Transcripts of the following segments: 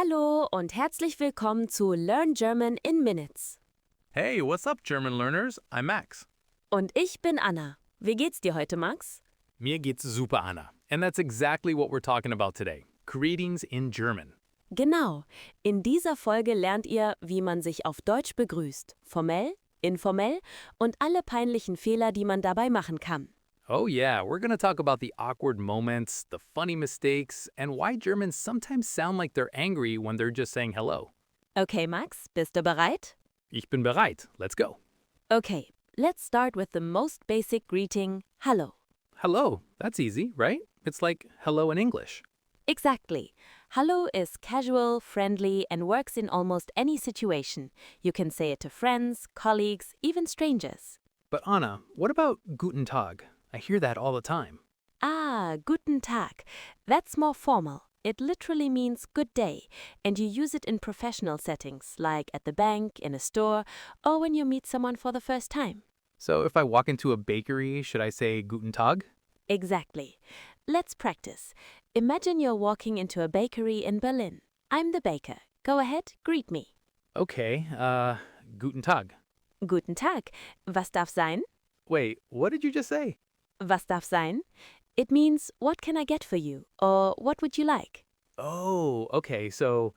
Hallo und herzlich willkommen zu Learn German in Minutes. Hey, what's up, German learners? I'm Max. Und ich bin Anna. Wie geht's dir heute, Max? Mir geht's super, Anna. And that's exactly what we're talking about today. Greetings in German. Genau. In dieser Folge lernt ihr, wie man sich auf Deutsch begrüßt. Formell, informell und alle peinlichen Fehler, die man dabei machen kann. Oh yeah, we're gonna talk about the awkward moments, the funny mistakes, and why Germans sometimes sound like they're angry when they're just saying hello. Okay, Max, bist du bereit? Ich bin bereit. Let's go. Okay, let's start with the most basic greeting, Hallo. Hello. That's easy, right? It's like hello in English. Exactly. Hallo is casual, friendly, and works in almost any situation. You can say it to friends, colleagues, even strangers. But Anna, what about Guten Tag? I hear that all the time. Ah, Guten Tag. That's more formal. It literally means good day, and you use it in professional settings, like at the bank, in a store, or when you meet someone for the first time. So if I walk into a bakery, should I say Guten Tag? Exactly. Let's practice. Imagine you're walking into a bakery in Berlin. I'm the baker. Go ahead, greet me. Okay, Guten Tag. Guten Tag. Was darf sein? Wait, what did you just say? Was darf sein? It means, what can I get for you? Or what would you like? Oh, okay, so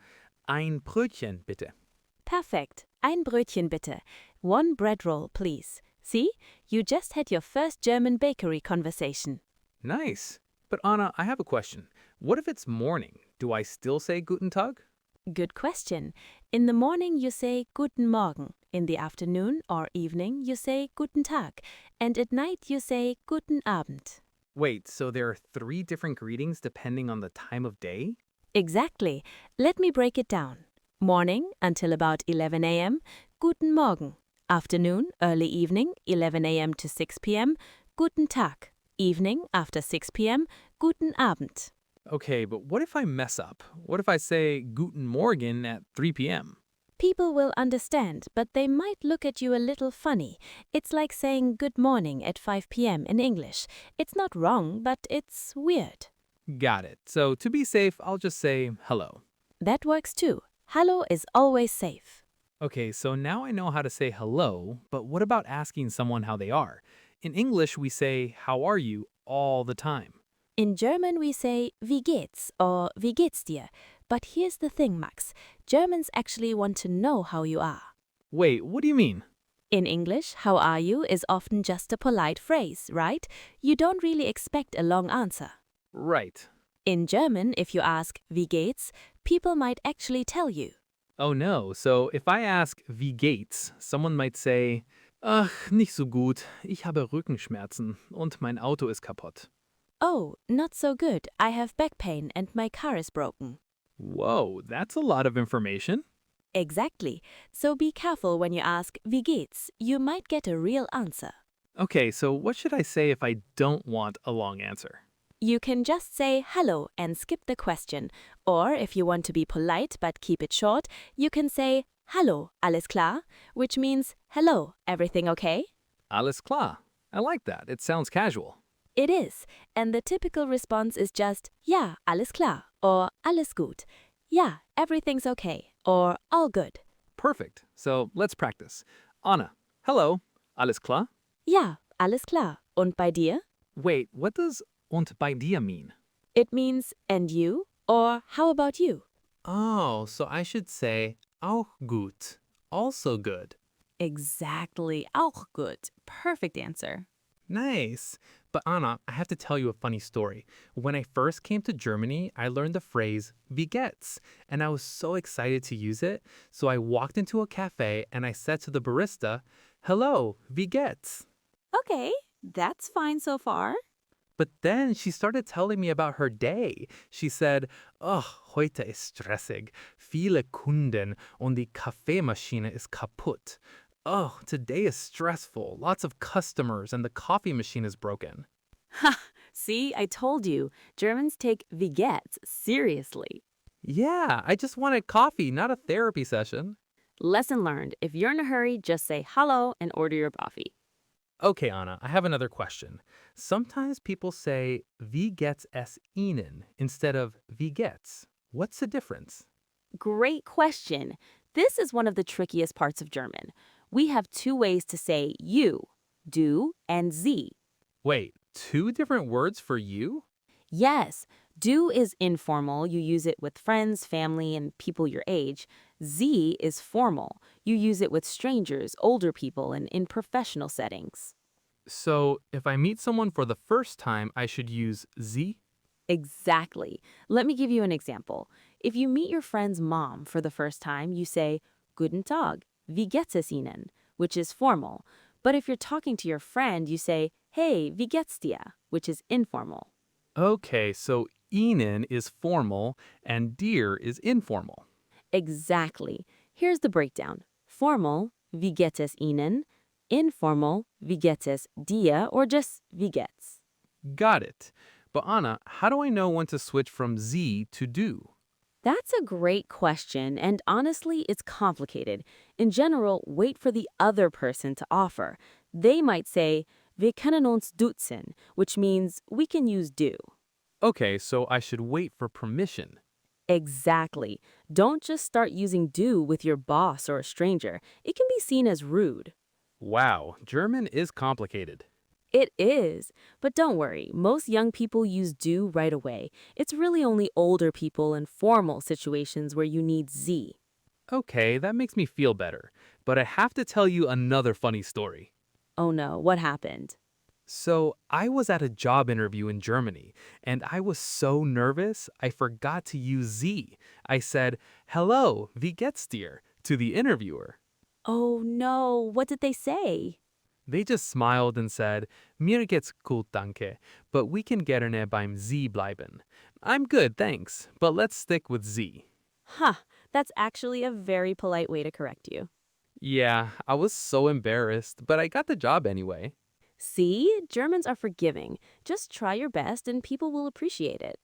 ein Brötchen, bitte. Perfect. Ein Brötchen bitte. One bread roll, please. See? You just had your first German bakery conversation. Nice. But Anna, I have a question. What if it's morning? Do I still say Guten Tag? Good question. In the morning you say Guten Morgen. In the afternoon or evening you say Guten Tag. And at night you say Guten Abend. Wait, so there are three different greetings depending on the time of day? Exactly. Let me break it down. Morning until about 11 a.m. Guten Morgen. Afternoon, early evening, 11 a.m. to 6 p.m. Guten Tag. Evening after 6 p.m. Guten Abend. Okay, but what if I mess up? What if I say Guten Morgen at 3 p.m.? People will understand, but they might look at you a little funny. It's like saying good morning at 5 p.m. in English. It's not wrong, but it's weird. Got it. So to be safe, I'll just say hello. That works too. Hallo is always safe. Okay, so now I know how to say hello, but what about asking someone how they are? In English, we say, how are you, all the time. In German we say wie geht's or wie geht's dir. But here's the thing, Max. Germans actually want to know how you are. Wait, what do you mean? In English, how are you is often just a polite phrase, right? You don't really expect a long answer. Right. In German, if you ask wie geht's, people might actually tell you. Oh no, so if I ask wie geht's, someone might say, ach, nicht so gut, ich habe Rückenschmerzen und mein Auto ist kaputt. Oh, not so good. I have back pain and my car is broken. Whoa, that's a lot of information. Exactly. So be careful when you ask wie geht's. You might get a real answer. Okay, so what should I say if I don't want a long answer? You can just say hello and skip the question. Or if you want to be polite but keep it short, you can say Hallo, alles klar? Which means hello, everything okay? Alles klar. I like that. It sounds casual. It is. And the typical response is just ja, alles klar or alles gut. Ja, everything's okay or all good. Perfect. So let's practice. Anna, hello. Alles klar? Ja, alles klar. Und bei dir? Wait, what does und bei dir mean? It means and you or how about you? Oh, so I should say auch gut. Also good. Exactly. Auch gut. Perfect answer. Nice. But Anna, I have to tell you a funny story. When I first came to Germany, I learned the phrase wie geht's, and I was so excited to use it. So I walked into a cafe and I said to the barista, hello, wie geht's? Okay, that's fine so far. But then she started telling me about her day. She said, oh, heute ist stressig. Viele Kunden und die Kaffeemaschine ist kaputt. Oh, today is stressful. Lots of customers and the coffee machine is broken. Ha! See, I told you. Germans take wie geht's seriously. Yeah, I just wanted coffee, not a therapy session. Lesson learned. If you're in a hurry, just say hello and order your coffee. Okay, Anna, I have another question. Sometimes people say wie geht's es Ihnen instead of wie geht's. What's the difference? Great question. This is one of the trickiest parts of German. We have two ways to say you, du, and sie. Wait, two different words for you? Yes, du is informal. You use it with friends, family, and people your age. Sie is formal. You use it with strangers, older people, and in professional settings. So, if I meet someone for the first time, I should use Sie? Exactly. Let me give you an example. If you meet your friend's mom for the first time, you say, Guten Tag, wie geht es Ihnen, which is formal. But if you're talking to your friend, you say, Hey, wie geht's dir, which is informal. Okay, so Ihnen is formal and dir is informal. Exactly. Here's the breakdown. Formal, wie geht es Ihnen? Informal, wie geht es dir, or just wie geht's? Got it. But Anna, how do I know when to switch from Sie to du? That's a great question, and honestly, it's complicated. In general, wait for the other person to offer. They might say, Wir können uns duzen, which means we can use du. Okay, so I should wait for permission. Exactly. Don't just start using du with your boss or a stranger. It can be seen as rude. Wow, German is complicated. It is. But don't worry, most young people use do right away. It's really only older people in formal situations where you need Z. Okay, that makes me feel better. But I have to tell you another funny story. Oh no, what happened? So, I was at a job interview in Germany, and I was so nervous, I forgot to use Sie. I said, Hello, wie geht's dir? To the interviewer. Oh no, what did they say? They just smiled and said, Mir geht's gut, danke, but we can gerne beim Sie bleiben. I'm good, thanks, but let's stick with Sie. Huh, that's actually a very polite way to correct you. Yeah, I was so embarrassed, but I got the job anyway. See, Germans are forgiving. Just try your best and people will appreciate it.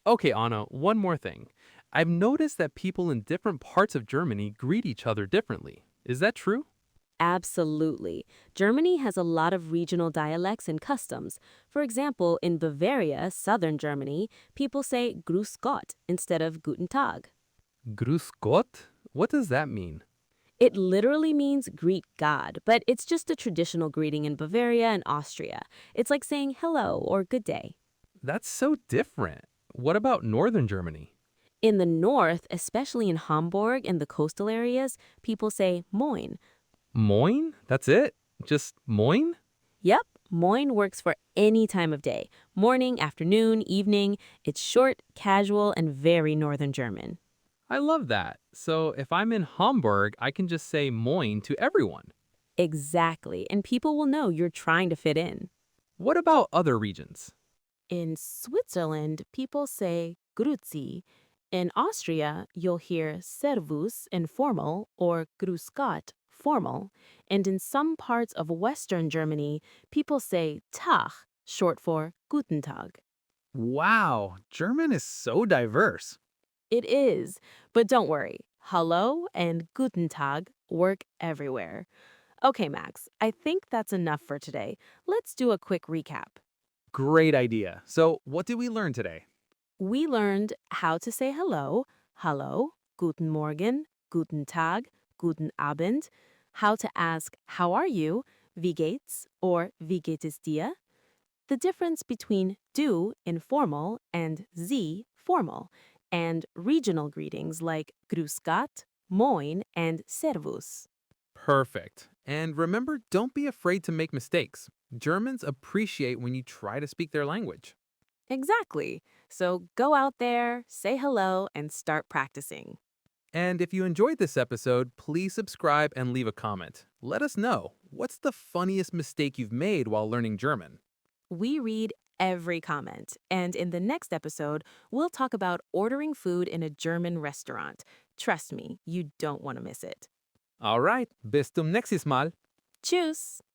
Okay, Anna, one more thing. I've noticed that people in different parts of Germany greet each other differently. Is that true? Absolutely. Germany has a lot of regional dialects and customs. For example, in Bavaria, southern Germany, people say Grüß Gott instead of Guten Tag. Grüß Gott? What does that mean? It literally means greet God, but it's just a traditional greeting in Bavaria and Austria. It's like saying hello or good day. That's so different. What about northern Germany? In the north, especially in Hamburg and the coastal areas, people say Moin. Moin? That's it? Just Moin? Yep, Moin works for any time of day morning, afternoon, evening. It's short, casual, and very northern German. I love that. So if I'm in Hamburg, I can just say Moin to everyone. Exactly, and people will know you're trying to fit in. What about other regions? In Switzerland, people say Grüezi. In Austria, you'll hear Servus informal or Grüß Gott formal. And in some parts of Western Germany, people say Tag, short for Guten Tag. Wow, German is so diverse. It is, but don't worry. Hello and Guten Tag work everywhere. Okay, Max, I think that's enough for today. Let's do a quick recap. Great idea. So, what did we learn today? We learned how to say hello, hallo, Guten Morgen, Guten Tag, Guten Abend, how to ask how are you, wie geht's, or wie geht es dir, the difference between du informal and sie formal, and regional greetings like Grüß Gott, Moin, and Servus. Perfect. And remember, don't be afraid to make mistakes. Germans appreciate when you try to speak their language. Exactly. So go out there, say hello, and start practicing. And if you enjoyed this episode, please subscribe and leave a comment. Let us know, what's the funniest mistake you've made while learning German? We read every comment, and in the next episode, we'll talk about ordering food in a German restaurant. Trust me, you don't want to miss it. All right, bis zum nächstes Mal. Tschüss!